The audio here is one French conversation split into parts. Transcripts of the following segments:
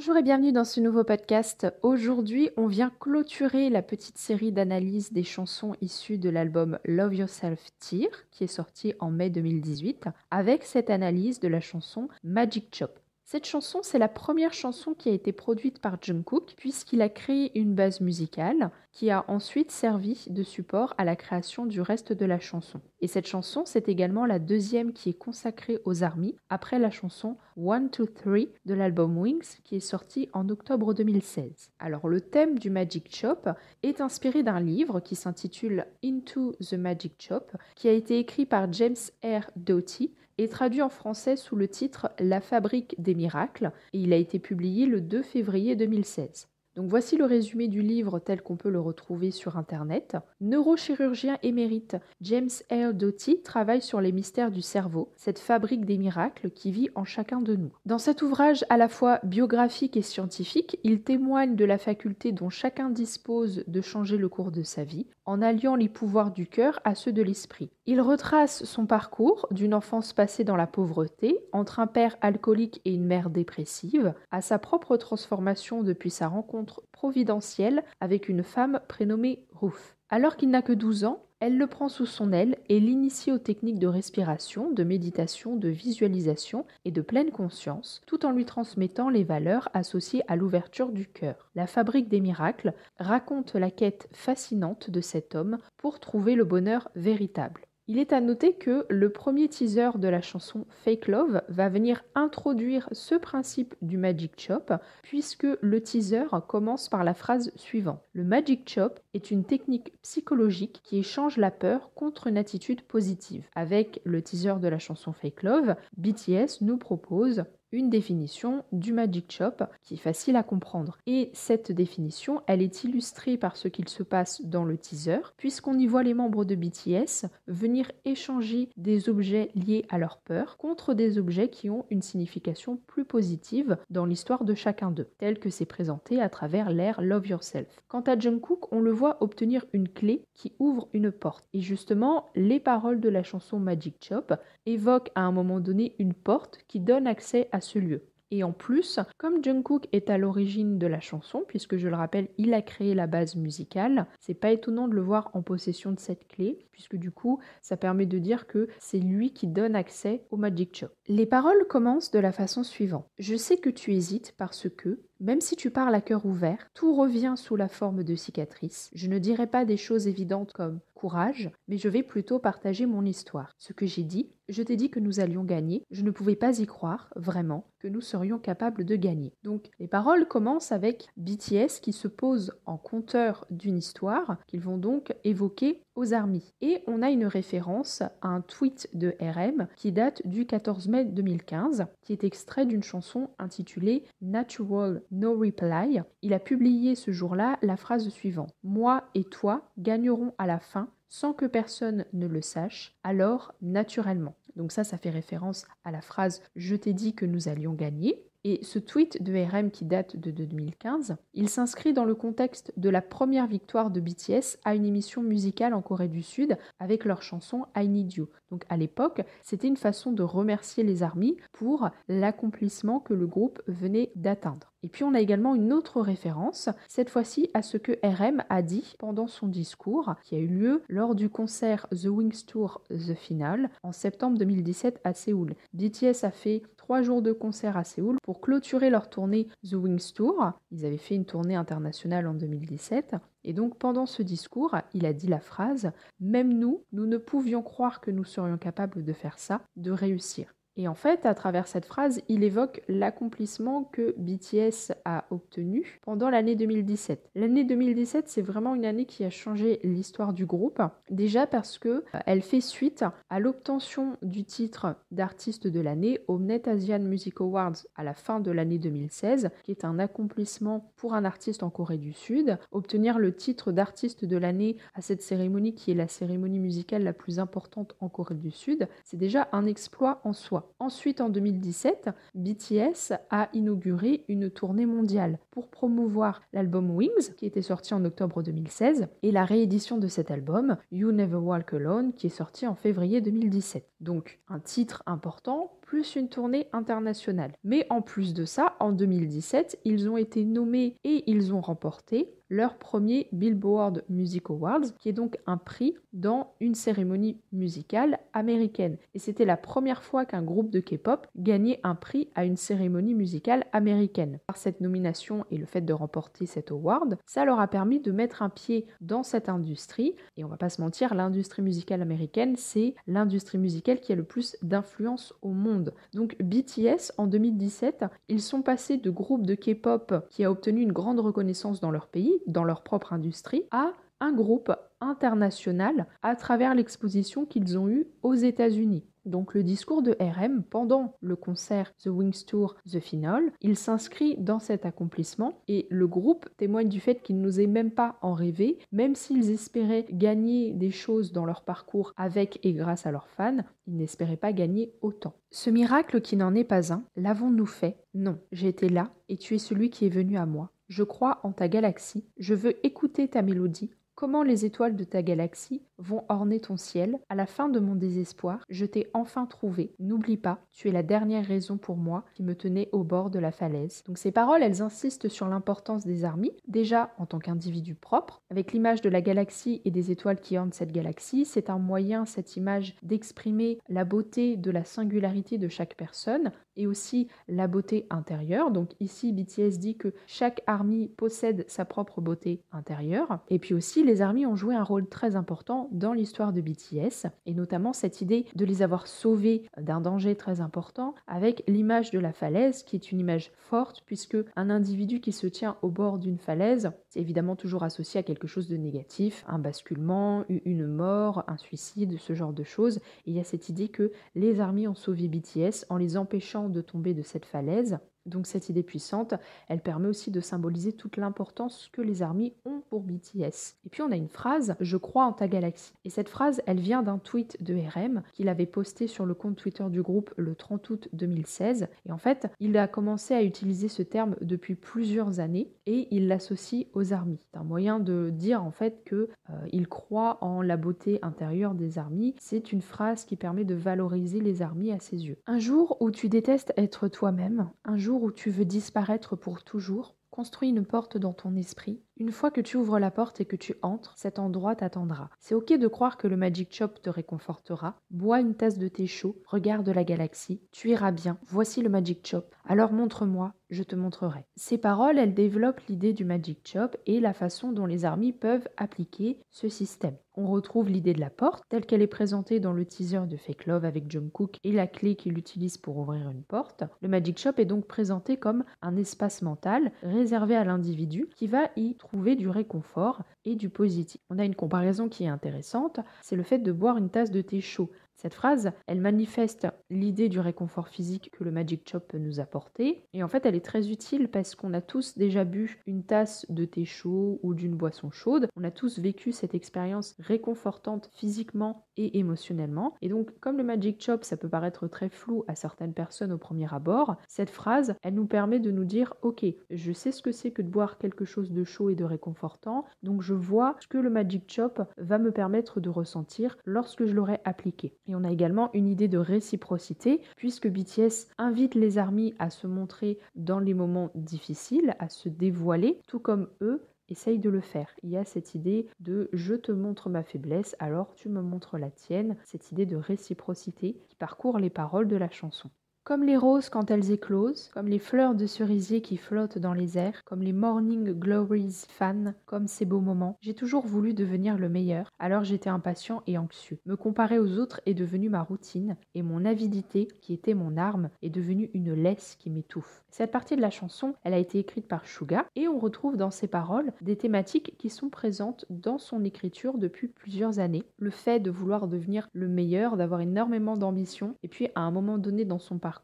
Bonjour et bienvenue dans ce nouveau podcast. Aujourd'hui, on vient clôturer la petite série d'analyses des chansons issues de l'album Love Yourself Tear, qui est sorti en mai 2018, avec cette analyse de la chanson Magic Chop. Cette chanson, c'est la première chanson qui a été produite par Jungkook, puisqu'il a créé une base musicale qui a ensuite servi de support à la création du reste de la chanson. Et cette chanson, c'est également la deuxième qui est consacrée aux ARMY, après la chanson 1, 2, 3 de l'album Wings, qui est sorti en octobre 2016. Alors, le thème du Magic Chop est inspiré d'un livre qui s'intitule Into the Magic Chop, qui a été écrit par James R. Doty, et traduit en français sous le titre La fabrique des miracles, et il a été publié le 2 février 2016. Donc voici le résumé du livre tel qu'on peut le retrouver sur Internet. Neurochirurgien émérite James R. Doty travaille sur les mystères du cerveau, cette fabrique des miracles qui vit en chacun de nous. Dans cet ouvrage à la fois biographique et scientifique, il témoigne de la faculté dont chacun dispose de changer le cours de sa vie, en alliant les pouvoirs du cœur à ceux de l'esprit. Il retrace son parcours d'une enfance passée dans la pauvreté, entre un père alcoolique et une mère dépressive, à sa propre transformation depuis sa rencontre providentielle avec une femme prénommée Ruth. Alors qu'il n'a que 12 ans, elle le prend sous son aile et l'initie aux techniques de respiration, de méditation, de visualisation et de pleine conscience, tout en lui transmettant les valeurs associées à l'ouverture du cœur. La fabrique des miracles raconte la quête fascinante de cet homme pour trouver le bonheur véritable. Il est à noter que le premier teaser de la chanson Fake Love va venir introduire ce principe du Magic Chop, puisque le teaser commence par la phrase suivante. Le Magic Chop est une technique psychologique qui échange la peur contre une attitude positive. Avec le teaser de la chanson Fake Love, BTS nous propose une définition du Magic Chop qui est facile à comprendre. Et cette définition, elle est illustrée par ce qu'il se passe dans le teaser, puisqu'on y voit les membres de BTS venir échanger des objets liés à leur peur contre des objets qui ont une signification plus positive dans l'histoire de chacun d'eux, tel que c'est présenté à travers l'ère Love Yourself. Quant à Jungkook, on le voit obtenir une clé qui ouvre une porte. Et justement, les paroles de la chanson Magic Chop évoquent à un moment donné une porte qui donne accès à ce lieu. Et en plus, comme Jungkook est à l'origine de la chanson, puisque je le rappelle, il a créé la base musicale, c'est pas étonnant de le voir en possession de cette clé, puisque du coup, ça permet de dire que c'est lui qui donne accès au Magic Chop. Les paroles commencent de la façon suivante. Je sais que tu hésites parce que, même si tu parles à cœur ouvert, tout revient sous la forme de cicatrices. Je ne dirai pas des choses évidentes comme courage, mais je vais plutôt partager mon histoire. Ce que j'ai dit, je t'ai dit que nous allions gagner. Je ne pouvais pas y croire, vraiment, que nous serions capables de gagner. Donc, les paroles commencent avec BTS qui se pose en conteur d'une histoire qu'ils vont donc évoquer aux ARMY. Et on a une référence à un tweet de RM qui date du 14 mai 2015, qui est extrait d'une chanson intitulée Natural No Reply. Il a publié ce jour-là la phrase suivante. Moi et toi gagnerons à la fin sans que personne ne le sache, alors naturellement. Donc ça fait référence à la phrase « Je t'ai dit que nous allions gagner ». Et ce tweet de RM qui date de 2015, il s'inscrit dans le contexte de la première victoire de BTS à une émission musicale en Corée du Sud avec leur chanson I Need You. Donc à l'époque, c'était une façon de remercier les ARMY pour l'accomplissement que le groupe venait d'atteindre. Et puis on a également une autre référence, cette fois-ci à ce que RM a dit pendant son discours qui a eu lieu lors du concert The Wings Tour The Final en septembre 2017 à Séoul. BTS a fait 3 jours de concert à Séoul pour clôturer leur tournée The Wings Tour. Ils avaient fait une tournée internationale en 2017. Et donc pendant ce discours, il a dit la phrase « Même nous, nous ne pouvions croire que nous serions capables de faire ça, de réussir ». Et en fait, à travers cette phrase, il évoque l'accomplissement que BTS a obtenu pendant l'année 2017. L'année 2017, c'est vraiment une année qui a changé l'histoire du groupe. Déjà parce que elle fait suite à l'obtention du titre d'artiste de l'année au Mnet Asian Music Awards à la fin de l'année 2016, qui est un accomplissement pour un artiste en Corée du Sud. Obtenir le titre d'artiste de l'année à cette cérémonie, qui est la cérémonie musicale la plus importante en Corée du Sud, c'est déjà un exploit en soi. Ensuite, en 2017, BTS a inauguré une tournée mondiale pour promouvoir l'album Wings, qui était sorti en octobre 2016, et la réédition de cet album, You Never Walk Alone, qui est sorti en février 2017. Donc, un titre important, plus une tournée internationale. Mais en plus de ça, en 2017, ils ont été nommés et ils ont remporté leur premier Billboard Music Awards, qui est donc un prix dans une cérémonie musicale américaine. Et c'était la première fois qu'un groupe de K-pop gagnait un prix à une cérémonie musicale américaine. Par cette nomination et le fait de remporter cet award, ça leur a permis de mettre un pied dans cette industrie. Et on va pas se mentir, l'industrie musicale américaine, c'est l'industrie musicale qui a le plus d'influence au monde. Donc BTS, en 2017, ils sont passés de groupe de K-pop qui a obtenu une grande reconnaissance dans leur pays, dans leur propre industrie, à un groupe international à travers l'exposition qu'ils ont eue aux États-Unis. Donc le discours de RM pendant le concert The Wings Tour The Final, il s'inscrit dans cet accomplissement et le groupe témoigne du fait qu'ils n'osaient même pas en rêver, même s'ils espéraient gagner des choses dans leur parcours avec et grâce à leurs fans, ils n'espéraient pas gagner autant. Ce miracle qui n'en est pas un, l'avons-nous fait? Non, j'ai été là et tu es celui qui est venu à moi. Je crois en ta galaxie, je veux écouter ta mélodie. Comment les étoiles de ta galaxie vont orner ton ciel? À la fin de mon désespoir, je t'ai enfin trouvé. N'oublie pas, tu es la dernière raison pour moi qui me tenait au bord de la falaise. Donc ces paroles, elles insistent sur l'importance des armies, déjà en tant qu'individu propre. Avec l'image de la galaxie et des étoiles qui ornent cette galaxie, c'est un moyen, cette image, d'exprimer la beauté de la singularité de chaque personne et aussi la beauté intérieure. Donc ici, BTS dit que chaque army possède sa propre beauté intérieure. Et puis aussi, les armies ont joué un rôle très important dans l'histoire de BTS, et notamment cette idée de les avoir sauvés d'un danger très important avec l'image de la falaise, qui est une image forte, puisque un individu qui se tient au bord d'une falaise, c'est évidemment toujours associé à quelque chose de négatif, un basculement, une mort, un suicide, ce genre de choses. Et il y a cette idée que les armies ont sauvé BTS en les empêchant de tomber de cette falaise. Donc cette idée puissante, elle permet aussi de symboliser toute l'importance que les armies ont pour BTS. Et puis on a une phrase, je crois en ta galaxie. Et cette phrase, elle vient d'un tweet de RM qu'il avait posté sur le compte Twitter du groupe le 30 août 2016. Et en fait, il a commencé à utiliser ce terme depuis plusieurs années et il l'associe aux armies. C'est un moyen de dire en fait que il croit en la beauté intérieure des armies. C'est une phrase qui permet de valoriser les armies à ses yeux. Un jour où tu détestes être toi-même, un jour où tu veux disparaître pour toujours, construis une porte dans ton esprit. Une fois que tu ouvres la porte et que tu entres, cet endroit t'attendra. C'est ok de croire que le Magic Chop te réconfortera. Bois une tasse de thé chaud, regarde la galaxie, tu iras bien. Voici le Magic Chop. Alors montre-moi, je te montrerai. Ces paroles, elles développent l'idée du Magic Chop et la façon dont les armies peuvent appliquer ce système. On retrouve l'idée de la porte, telle qu'elle est présentée dans le teaser de Fake Love avec Jungkook et la clé qu'il utilise pour ouvrir une porte. Le Magic Shop est donc présenté comme un espace mental réservé à l'individu qui va y trouver du réconfort et du positif. On a une comparaison qui est intéressante, c'est le fait de boire une tasse de thé chaud. Cette phrase, elle manifeste l'idée du réconfort physique que le Magic Chop peut nous apporter. Et en fait, elle est très utile parce qu'on a tous déjà bu une tasse de thé chaud ou d'une boisson chaude. On a tous vécu cette expérience réconfortante physiquement et émotionnellement. Et donc, comme le Magic Chop, ça peut paraître très flou à certaines personnes au premier abord, cette phrase, elle nous permet de nous dire « Ok, je sais ce que c'est que de boire quelque chose de chaud et de réconfortant, donc je vois ce que le Magic Chop va me permettre de ressentir lorsque je l'aurai appliqué. » Et on a également une idée de réciprocité, puisque BTS invite les armies à se montrer dans les moments difficiles, à se dévoiler, tout comme eux essayent de le faire. Il y a cette idée de « je te montre ma faiblesse, alors tu me montres la tienne », cette idée de réciprocité qui parcourt les paroles de la chanson. Comme les roses quand elles éclosent, comme les fleurs de cerisier qui flottent dans les airs, comme les morning glories fans, comme ces beaux moments, j'ai toujours voulu devenir le meilleur, alors j'étais impatient et anxieux. Me comparer aux autres est devenu ma routine, et mon avidité, qui était mon arme, est devenue une laisse qui m'étouffe. Cette partie de la chanson, elle a été écrite par Suga, et on retrouve dans ses paroles des thématiques qui sont présentes dans son écriture depuis plusieurs années. Le fait de vouloir devenir le meilleur, d'avoir énormément d'ambition, et puis à un moment donné dans son parcours,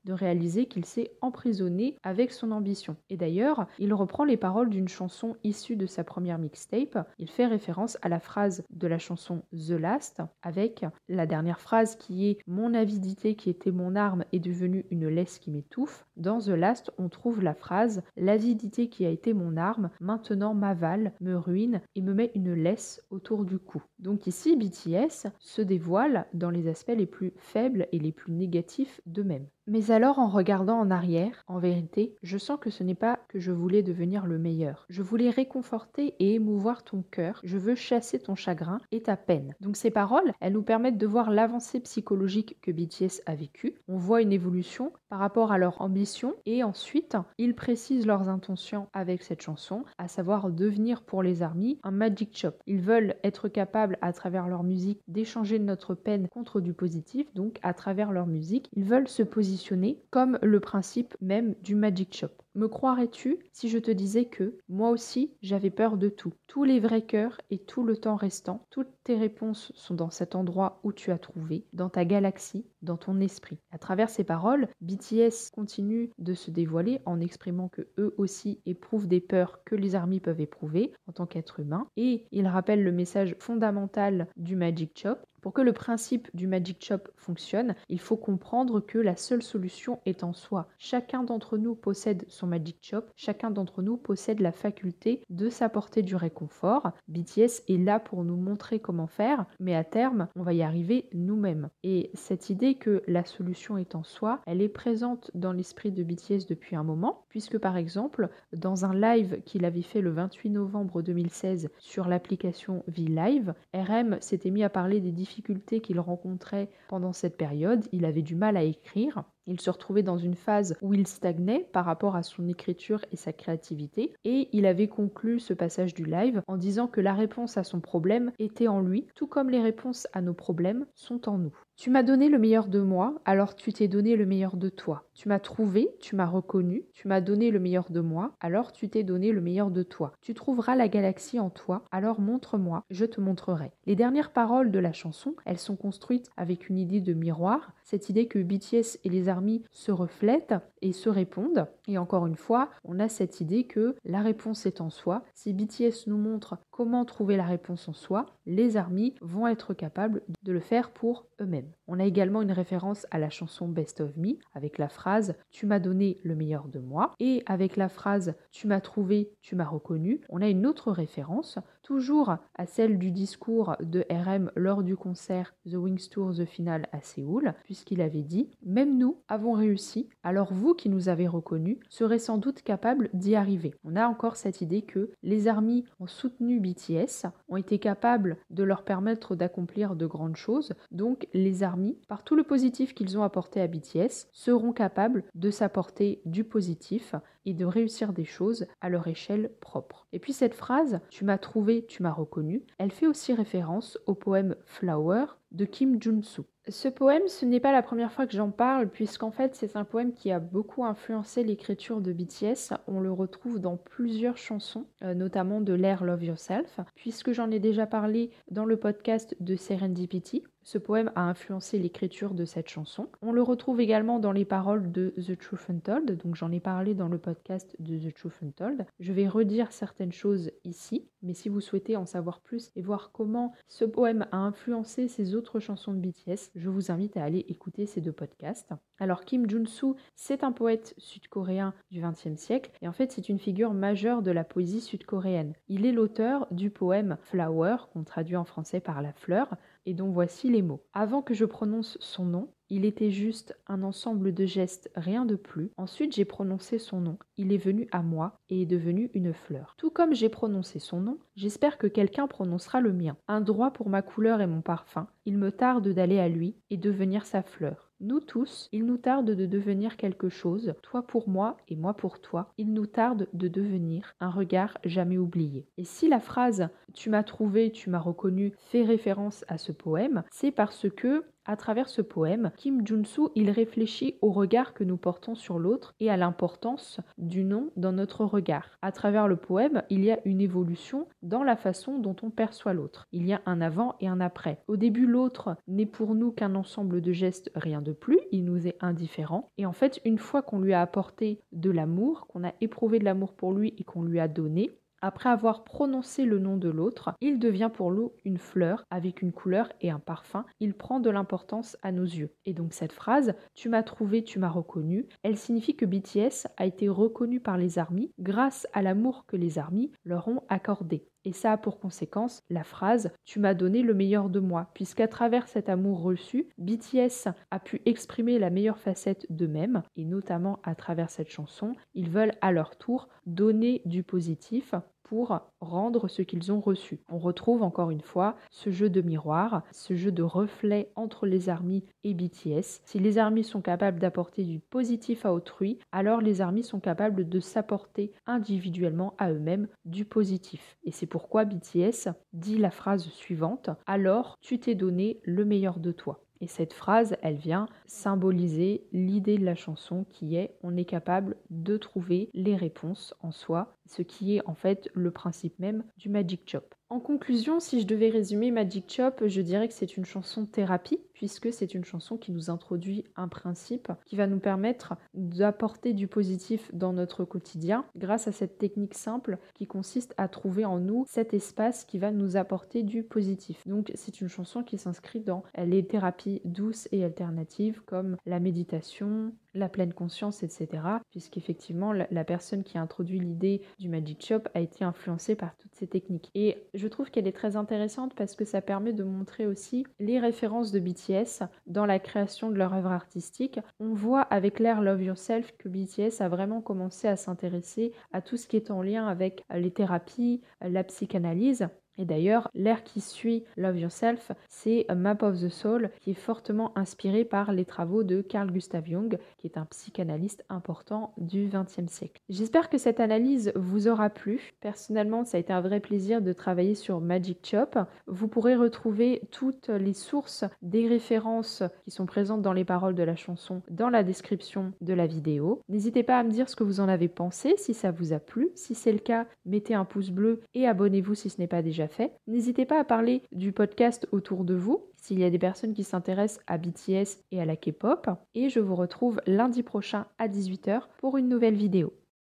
de réaliser qu'il s'est emprisonné avec son ambition. Et d'ailleurs, il reprend les paroles d'une chanson issue de sa première mixtape. Il fait référence à la phrase de la chanson The Last, avec la dernière phrase qui est « Mon avidité qui était mon arme est devenue une laisse qui m'étouffe ». Dans The Last, on trouve la phrase « L'avidité qui a été mon arme, maintenant m'avale, me ruine et me met une laisse autour du cou ». Donc ici, BTS se dévoile dans les aspects les plus faibles et les plus négatifs d'eux-mêmes. eux-mêmes. Mais alors, en regardant en arrière, en vérité, je sens que ce n'est pas que je voulais devenir le meilleur. Je voulais réconforter et émouvoir ton cœur. Je veux chasser ton chagrin et ta peine. Donc ces paroles, elles nous permettent de voir l'avancée psychologique que BTS a vécue. On voit une évolution par rapport à leur ambition et ensuite, ils précisent leurs intentions avec cette chanson, à savoir devenir pour les ARMY un magic shop. Ils veulent être capables à travers leur musique d'échanger notre peine contre du positif, donc à travers leur musique, ils veulent se positionner comme le principe même du Magic Shop. Me croirais-tu si je te disais que, moi aussi, j'avais peur de tout. Tous les vrais cœurs et tout le temps restant, toutes tes réponses sont dans cet endroit où tu as trouvé, dans ta galaxie, dans ton esprit. À travers ces paroles, BTS continue de se dévoiler en exprimant que eux aussi éprouvent des peurs que les ARMY peuvent éprouver en tant qu'êtres humains, et ils rappellent le message fondamental du Magic Shop. Pour que le principe du Magic Shop fonctionne, il faut comprendre que la seule solution est en soi. Chacun d'entre nous possède son Magic Shop, chacun d'entre nous possède la faculté de s'apporter du réconfort. BTS est là pour nous montrer comment faire, mais à terme, on va y arriver nous-mêmes. Et cette idée que la solution est en soi, elle est présente dans l'esprit de BTS depuis un moment, puisque par exemple, dans un live qu'il avait fait le 28 novembre 2016 sur l'application V-Live, RM s'était mis à parler des difficultés qu'il rencontrait pendant cette période. Il avait du mal à écrire. Il se retrouvait dans une phase où il stagnait par rapport à son écriture et sa créativité, et il avait conclu ce passage du live en disant que la réponse à son problème était en lui, tout comme les réponses à nos problèmes sont en nous. Tu m'as donné le meilleur de moi, alors tu t'es donné le meilleur de toi. Tu m'as trouvé, tu m'as reconnu, tu m'as donné le meilleur de moi, alors tu t'es donné le meilleur de toi. Tu trouveras la galaxie en toi, alors montre-moi, je te montrerai. Les dernières paroles de la chanson, elles sont construites avec une idée de miroir, cette idée que BTS et les ARMY se reflètent et se répondent. Et encore une fois, on a cette idée que la réponse est en soi. Si BTS nous montre comment trouver la réponse en soi, les ARMY vont être capables de le faire pour eux-mêmes. On a également une référence à la chanson Best of Me avec la phrase « Tu m'as donné le meilleur de moi » et avec la phrase « Tu m'as trouvé, tu m'as reconnu ». On a une autre référence, toujours à celle du discours de RM lors du concert The Wings Tour The Final à Séoul, puisqu'il avait dit « Même nous avons réussi, alors vous qui nous avez reconnus serez sans doute capables d'y arriver ». On a encore cette idée que les ARMY ont soutenu BTS, ont été capables de leur permettre d'accomplir de grandes choses, donc les ARMY, par tout le positif qu'ils ont apporté à BTS, seront capables de s'apporter du positif et de réussir des choses à leur échelle propre. Et puis cette phrase « Tu m'as trouvé, tu m'as reconnu », elle fait aussi référence au poème Flower de Kim Jun-soo. Ce poème, ce n'est pas la première fois que j'en parle, puisqu'en fait c'est un poème qui a beaucoup influencé l'écriture de BTS. On le retrouve dans plusieurs chansons, notamment de l'ère Love Yourself, puisque j'en ai déjà parlé dans le podcast de Serendipity. Ce poème a influencé l'écriture de cette chanson. On le retrouve également dans les paroles de The Truth Untold, donc j'en ai parlé dans le podcast de The Truth Untold. Je vais redire certaines choses ici, mais si vous souhaitez en savoir plus et voir comment ce poème a influencé ces autres chansons de BTS, je vous invite à aller écouter ces deux podcasts. Alors Kim Jun-soo, c'est un poète sud-coréen du XXe siècle et en fait c'est une figure majeure de la poésie sud-coréenne. Il est l'auteur du poème Flower, qu'on traduit en français par la fleur, et dont voici les mots. Avant que je prononce son nom, il était juste un ensemble de gestes, rien de plus. Ensuite, j'ai prononcé son nom. Il est venu à moi et est devenu une fleur. Tout comme j'ai prononcé son nom, j'espère que quelqu'un prononcera le mien. Un droit pour ma couleur et mon parfum. Il me tarde d'aller à lui et devenir sa fleur. Nous tous, il nous tarde de devenir quelque chose, toi pour moi et moi pour toi. Il nous tarde de devenir un regard jamais oublié. Et si la phrase « Tu m'as trouvé, tu m'as reconnu » fait référence à ce poème, c'est parce que à travers ce poème, Kim Jun-soo, il réfléchit au regard que nous portons sur l'autre et à l'importance du nom dans notre regard. À travers le poème, il y a une évolution dans la façon dont on perçoit l'autre. Il y a un avant et un après. Au début, l'autre n'est pour nous qu'un ensemble de gestes, rien de plus, il nous est indifférent. Et en fait, une fois qu'on lui a apporté de l'amour, qu'on a éprouvé de l'amour pour lui et qu'on lui a donné, après avoir prononcé le nom de l'autre, il devient pour nous une fleur avec une couleur et un parfum. Il prend de l'importance à nos yeux. Et donc cette phrase « Tu m'as trouvé, tu m'as reconnu », elle signifie que BTS a été reconnu par les ARMY grâce à l'amour que les ARMY leur ont accordé. Et ça a pour conséquence la phrase « Tu m'as donné le meilleur de moi », puisqu'à travers cet amour reçu, BTS a pu exprimer la meilleure facette d'eux-mêmes, et notamment à travers cette chanson, ils veulent à leur tour donner du positif pour rendre ce qu'ils ont reçu. On retrouve encore une fois ce jeu de miroir, ce jeu de reflet entre les ARMY et BTS. Si les ARMY sont capables d'apporter du positif à autrui, alors les ARMY sont capables de s'apporter individuellement à eux-mêmes du positif. Et c'est pourquoi BTS dit la phrase suivante « Alors, tu t'es donné le meilleur de toi ». Et cette phrase, elle vient symboliser l'idée de la chanson qui est on est capable de trouver les réponses en soi, ce qui est en fait le principe même du Magic Chop. En conclusion, si je devais résumer Magic Chop, je dirais que c'est une chanson thérapie, puisque c'est une chanson qui nous introduit un principe qui va nous permettre d'apporter du positif dans notre quotidien grâce à cette technique simple qui consiste à trouver en nous cet espace qui va nous apporter du positif. Donc c'est une chanson qui s'inscrit dans les thérapies douces et alternatives comme la méditation, la pleine conscience, etc. Puisqu'effectivement, la personne qui a introduit l'idée du Magic Chop a été influencée par toutes ces techniques. Et je trouve qu'elle est très intéressante parce que ça permet de montrer aussi les références de BTS dans la création de leur œuvre artistique. On voit avec l'ère Love Yourself que BTS a vraiment commencé à s'intéresser à tout ce qui est en lien avec les thérapies, la psychanalyse. Et d'ailleurs, l'ère qui suit Love Yourself, c'est A Map of the Soul, qui est fortement inspiré par les travaux de Carl Gustav Jung, qui est un psychanalyste important du XXe siècle. J'espère que cette analyse vous aura plu. Personnellement, ça a été un vrai plaisir de travailler sur Magic Chop. Vous pourrez retrouver toutes les sources des références qui sont présentes dans les paroles de la chanson dans la description de la vidéo. N'hésitez pas à me dire ce que vous en avez pensé, si ça vous a plu. Si c'est le cas, mettez un pouce bleu et abonnez-vous si ce n'est pas déjà fait. N'hésitez pas à parler du podcast autour de vous, s'il y a des personnes qui s'intéressent à BTS et à la K-pop. Et je vous retrouve lundi prochain à 18h pour une nouvelle vidéo.